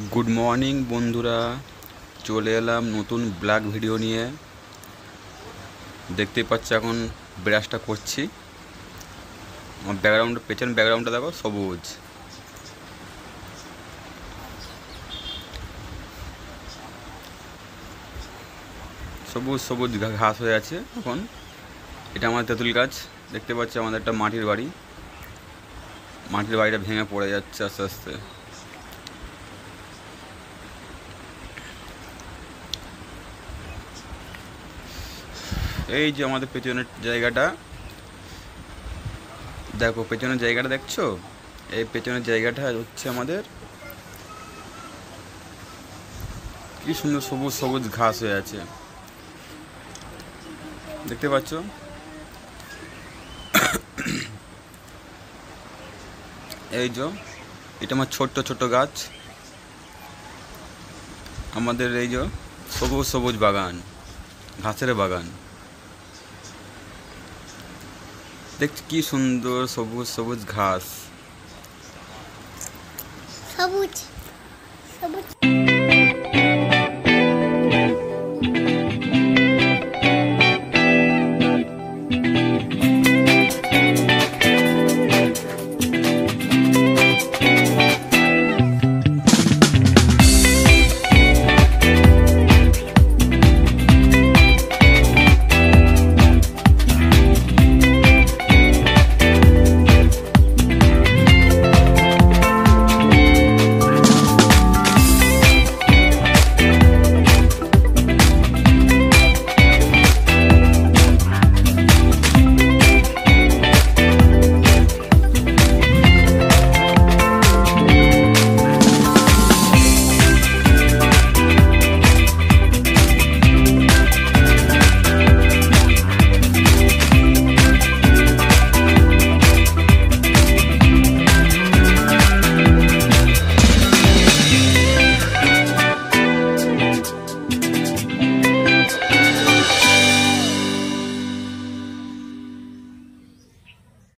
Good morning বন্ধুরা, চলে এলাম নতুন ব্লগ ভিডিও নিয়ে। দেখতেই পাচ্ছ এখন ব্রাশটা করছি। আমার পেছন ব্যাকগ্রাউন্ডটা দেখো, সবুজ সবুজ সবুজ ঘাস হয়ে আছে এখন। এটা আমার তেঁতুল গাছ। দেখতে পাচ্ছি আমাদের একটা মাটির বাড়িটা ভেঙে পড়ে যাচ্ছে আস্তে আস্তে। এই যে আমাদের পেছনের জায়গাটা দেখো, পেছনের জায়গাটা দেখছো? এই পেছনের জায়গাটা হচ্ছে আমাদের, কি সুন্দর সবুজ সবুজ ঘাস হয়ে আছে, দেখতে পাচ্ছ? এই যে এটা আমার ছোট্ট ছোট্ট গাছ, আমাদের এই যে সবুজ সবুজ বাগান, ঘাসের বাগান। দেখছি কি সুন্দর সবুজ সবুজ ঘাস। সবুজ সবুজ।